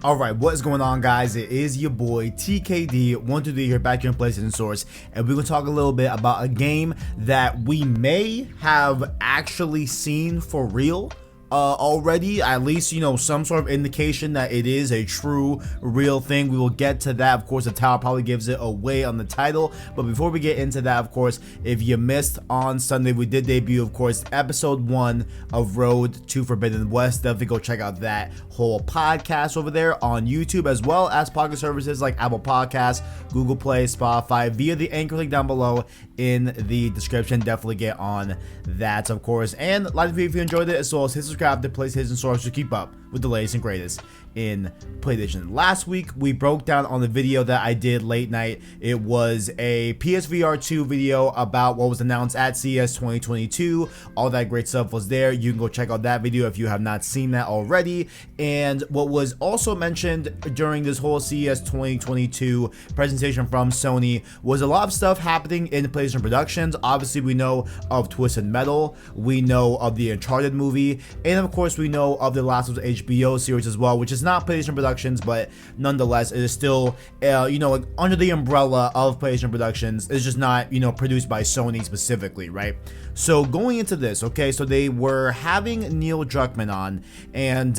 Alright, what is going on, guys? It is your boy TKD123 here, back here in PlayStation Source, and we're going to talk a little bit about a game that we may have actually seen for real already, at least, you know, some sort of indication that it is a true, real thing. We will get to that. Of course, the title probably gives it away on the title, but before we get into that, of course, if you missed on Sunday, we did debut, of course, episode 1 of Road to Forbidden West. Definitely go check out that whole podcast over there on YouTube, as well as podcast services like Apple Podcasts, Google Play, Spotify, via the anchor link down below in the description. Definitely get on that, of course, and like the video if you enjoyed it, as well as hit subscribe to PlayStation Source to keep up with the latest and greatest in PlayStation. Last week we broke down on the video that I did late night. It was a PSVR2 video about what was announced at CES 2022. All that great stuff was there. You can go check out that video if you have not seen that already. And what was also mentioned during this whole CES 2022 presentation from Sony was a lot of stuff happening in PlayStation Productions. Obviously, we know of Twisted Metal, we know of the Uncharted movie, and of course we know of the Last of Us HBO series as well, which is not PlayStation Productions, but nonetheless it is still you know, like under the umbrella of PlayStation Productions. It's just not, you know, produced by Sony specifically, right? So going into this, okay, so they were having Neil Druckmann on, and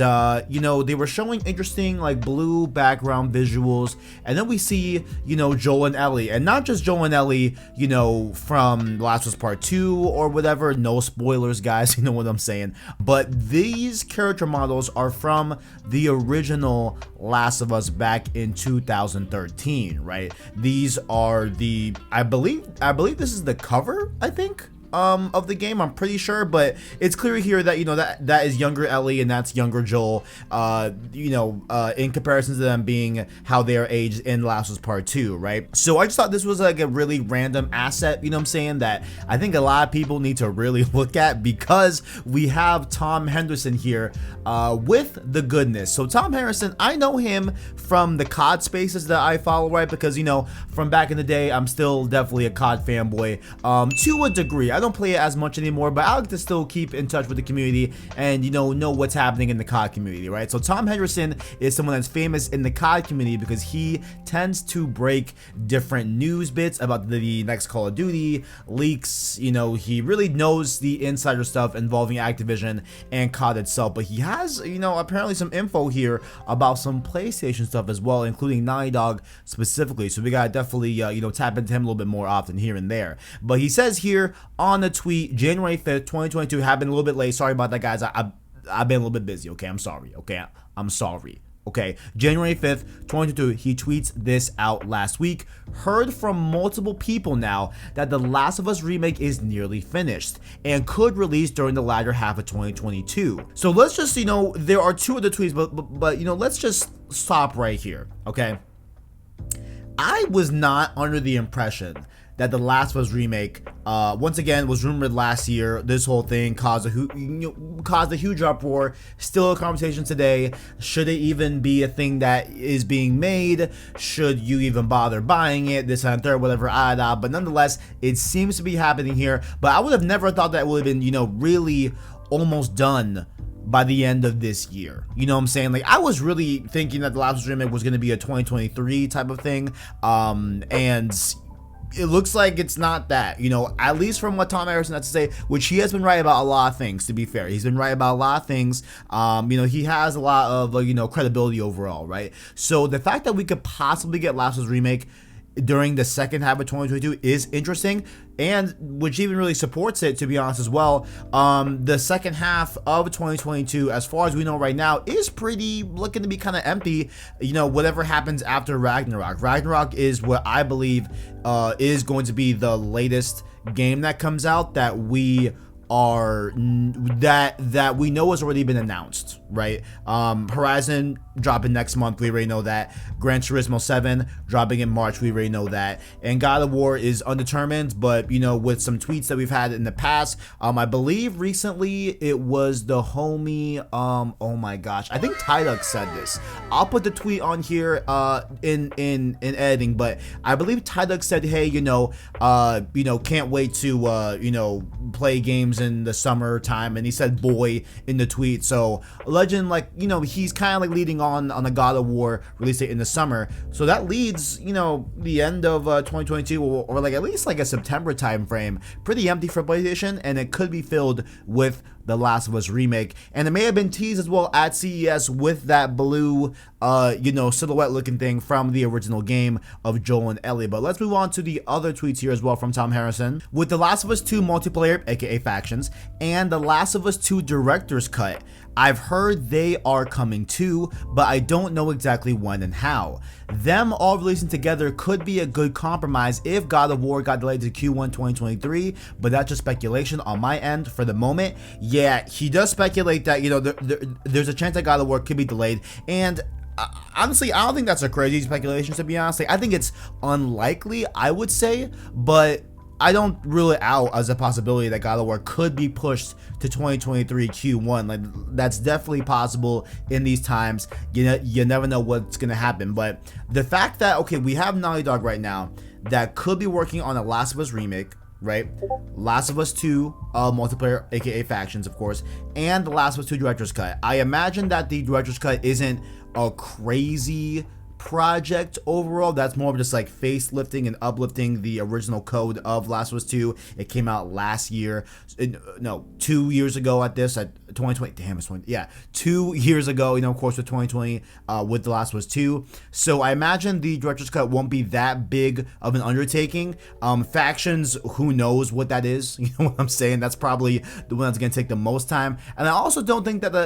you know, they were showing interesting like blue background visuals, and then we see, you know, Joel and Ellie, and not just Joel and Ellie, you know, from Last of Us Part 2 or whatever. No spoilers, guys, you know what I'm saying. But these character models are from the original Last of Us back in 2013, right? These are the, I believe this is the cover, I think, of the game. I'm pretty sure, but it's clear here that, you know, that is younger Ellie and that's younger Joel, you know, in comparison to them being how they are aged in Last of Us Part 2, right? So I just thought this was like a really random asset, you know what I'm saying, that I think a lot of people need to really look at, because we have Tom Henderson here with the goodness. So Tom Henderson, I know him from the COD spaces that I follow, right? Because, you know, from back in the day, I'm still definitely a COD fanboy, to a degree. I don't play it as much anymore, but I like to still keep in touch with the community and, you know what's happening in the COD community, right? So Tom Henderson is someone that's famous in the COD community because he tends to break different news bits about the next Call of Duty, leaks. You know, he really knows the insider stuff involving Activision and COD itself, but he has, you know, apparently some info here about some PlayStation stuff as well, including Naughty Dog specifically. So we gotta definitely, you know, tap into him a little bit more often here and there. But he says here on the tweet, January 5th, 2022, happened a little bit late. Sorry about that, guys. I've been a little bit busy. Okay, I'm sorry. Okay, I'm sorry. Okay, January 5th, 2022, he tweets this out last week. Heard from multiple people now that The Last of Us Remake is nearly finished and could release during the latter half of 2022. So let's just, you know, there are two other tweets, but you know, let's just stop right here, okay? I was not under the impression that The Last of Us Remake, once again, was rumored last year. This whole thing caused a huge uproar. Still a conversation today. Should it even be a thing that is being made? Should you even bother buying it? This and third, whatever, but nonetheless, it seems to be happening here. But I would have never thought that would have been, you know, really almost done by the end of this year. You know what I'm saying? Like, I was really thinking that The Last of Us Remake was going to be a 2023 type of thing, and it looks like it's not that, you know, at least from what Tom Henderson has to say, which he has been right about a lot of things, to be fair. He's been right about a lot of things. You know, he has a lot of, you know, credibility overall, right? So the fact that we could possibly get Last of Us Remake during the second half of 2022 is interesting, and which even really supports it, to be honest, as well. The second half of 2022, as far as we know right now, is pretty looking to be kind of empty. You know, whatever happens after Ragnarok. Ragnarok is what I believe is going to be the latest game that comes out that we are that we know has already been announced, right? Horizon dropping next month, we already know that. Gran Turismo 7 dropping in March, we already know that. And God of War is undetermined, but, you know, with some tweets that we've had in the past, I believe recently it was the homie, oh my gosh, I think Tidux said this. I'll put the tweet on here in editing, but I believe Tidux said, hey, you know, can't wait to you know, play games in the summertime, and he said boy in the tweet. So Legend, like, you know, he's kind of like leading on the God of War release date in the summer. So that leads, you know, the end of 2022 or like at least like a September time frame, pretty empty for PlayStation, and it could be filled with The Last of Us Remake. And it may have been teased as well at CES with that blue, you know, silhouette looking thing from the original game of Joel and Ellie. But let's move on to the other tweets here as well from Tom Henderson. With The Last of Us 2 multiplayer, aka factions, and The Last of Us 2 director's cut, I've heard they are coming too, but I don't know exactly when and how. Them all releasing together could be a good compromise if God of War got delayed to Q1 2023, but that's just speculation on my end for the moment. Yeah, he does speculate that, you know, there's a chance that God of War could be delayed, and honestly, I don't think that's a crazy speculation, to be honest. Like, I think it's unlikely, I would say, but I don't rule it out as a possibility that God of War could be pushed to 2023 Q1. Like, that's definitely possible in these times. You never know what's gonna happen. But the fact that, okay, we have Naughty Dog right now that could be working on a Last of Us remake, right? Last of Us 2 multiplayer, aka factions, of course, and the Last of Us 2 director's cut. I imagine that the director's cut isn't a crazy project overall. That's more of just like facelifting and uplifting the original code of Last of Us 2. It came out last year, no, 2 years ago at 2020. Damn, it's 20. Yeah, 2 years ago, you know, of course, with 2020, with The Last of Us 2. So I imagine the director's cut won't be that big of an undertaking. Factions, who knows what that is? You know what I'm saying? That's probably the one that's gonna take the most time. And I also don't think that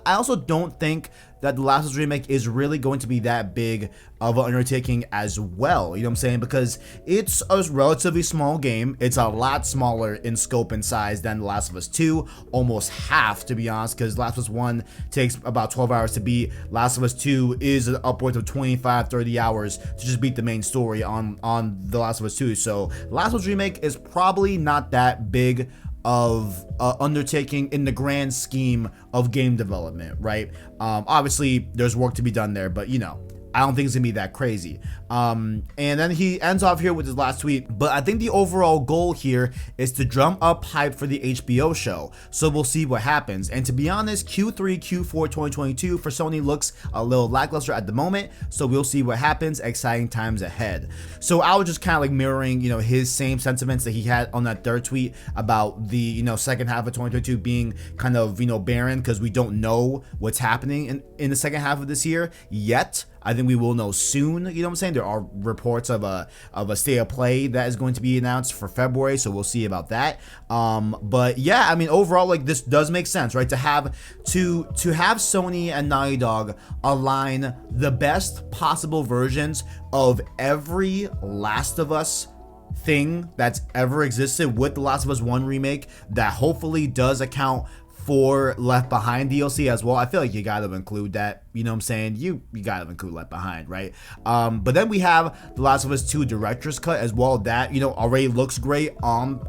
I also don't think that The Last of Us Remake is really going to be that big of an undertaking as well, you know what I'm saying? Because it's a relatively small game. It's a lot smaller in scope and size than The Last of Us 2, almost half, to be honest, because Last of Us 1 takes about 12 hours to beat. Last of Us 2 is upwards of 25-30 hours to just beat the main story on The Last of Us 2. So The Last of Us Remake is probably not that big of undertaking in the grand scheme of game development, right? Obviously there's work to be done there, but you know, I don't think it's gonna be that crazy. And then he ends off here with his last tweet, but I think the overall goal here is to drum up hype for the HBO show, so we'll see what happens. And to be honest, Q3, Q4 2022 for Sony looks a little lackluster at the moment, so we'll see what happens. Exciting times ahead. So I was just kind of like mirroring, you know, his same sentiments that he had on that third tweet about the, you know, second half of 2022 being kind of, you know, barren because we don't know what's happening in the second half of this year yet. I think we will know soon, you know what I'm saying? There are reports of a state of play that is going to be announced for February, so we'll see about that. But yeah, I mean, overall, like, this does make sense, right? To have Sony and Naughty Dog align the best possible versions of every Last of Us thing that's ever existed with The Last of Us 1 remake, that hopefully does account for Left Behind DLC as well. I feel like you gotta include that, you know what I'm saying? You gotta include Left Behind, right? But then we have The Last of Us 2 director's cut as well. That, you know, already looks great on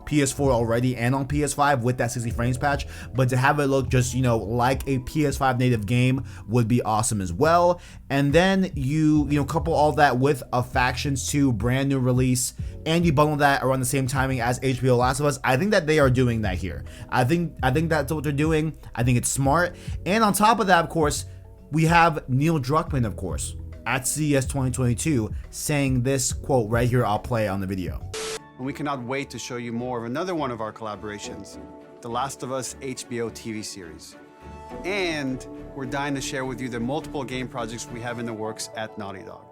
PS4 already and on PS5 with that 60 frames patch, but to have it look just, you know, like a PS5 native game would be awesome as well. And then you know, couple all that with a Factions 2 brand new release, and you bundle that around the same timing as HBO Last of Us. I think that they are doing that here. I think that's what they're doing. I think it's smart. And on top of that, of course, we have Neil Druckmann, of course, at CES 2022 saying this quote right here. I'll play on the video. And we cannot wait to show you more of another one of our collaborations, The Last of Us HBO TV series. And we're dying to share with you the multiple game projects we have in the works at Naughty Dog.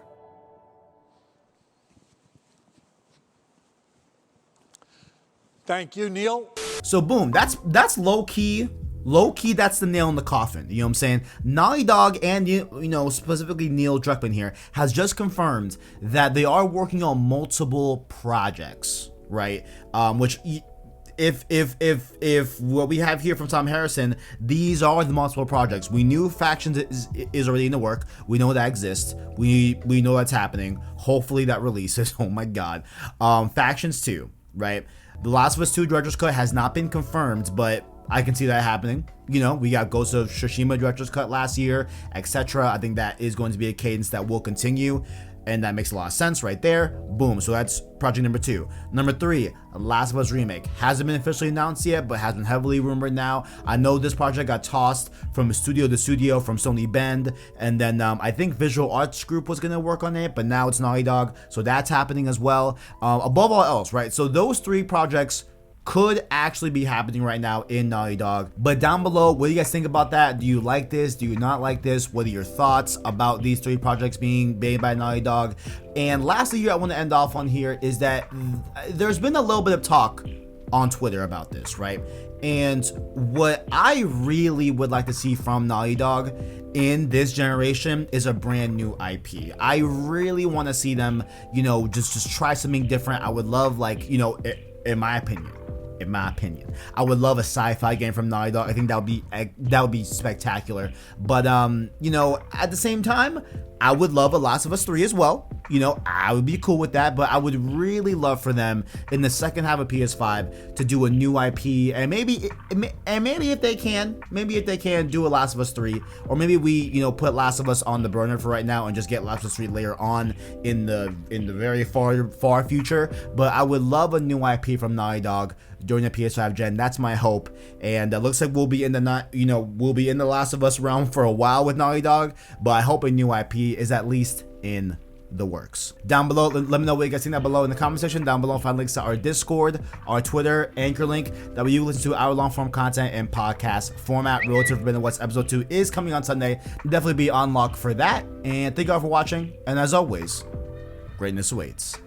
Thank you, Neil. So boom, that's low-key, that's the nail in the coffin, you know what I'm saying? Naughty Dog and, you know, specifically Neil Druckmann here has just confirmed that they are working on multiple projects, right? Which, if what we have here from Tom Henderson, these are the multiple projects. We knew Factions is already in the work. We know that exists. We know that's happening. Hopefully that releases. Oh my God. Factions 2, right? The Last of Us 2 director's cut has not been confirmed, but I can see that happening. You know, we got Ghost of Tsushima director's cut last year, etc. I think that is going to be a cadence that will continue. And that makes a lot of sense right there. Boom. So that's project number 2. Number 3, Last of Us Remake. Hasn't been officially announced yet, but has been heavily rumored now. I know this project got tossed from studio to studio from Sony Bend. And then I think Visual Arts Group was going to work on it, but now it's Naughty Dog. So that's happening as well. Above all else, right? So those 3 projects could actually be happening right now in Naughty Dog. But down below, what do you guys think about that? Do you like this? Do you not like this? What are your thoughts about these 3 projects being made by Naughty Dog? And lastly here, I want to end off on here is that there's been a little bit of talk on Twitter about this, right? And what I really would like to see from Naughty Dog in this generation is a brand new IP. I really want to see them, you know, just try something different. I would love, like, you know, in my opinion, I would love a sci-fi game from Naughty Dog. I think that would be spectacular. But you know, at the same time, I would love a Last of Us 3 as well. You know, I would be cool with that, but I would really love for them in the second half of PS5 to do a new IP, and maybe if they can do a Last of Us 3, or maybe we, you know, put Last of Us on the burner for right now and just get Last of Us 3 later on in the very far future. But I would love a new IP from Naughty Dog during the PS5 gen. That's my hope, and it looks like we'll be in the Last of Us realm for a while with Naughty Dog, but I hope a new IP is at least in the works. Down below, let me know what you guys think down below in the comment section. Down below, find links to our Discord, our Twitter, Anchor link, that way you listen to our long form content in podcast format. Road to Forbidden West episode 2 is coming on Sunday. Definitely be on lock for that, and thank you all for watching, and as always, greatness awaits.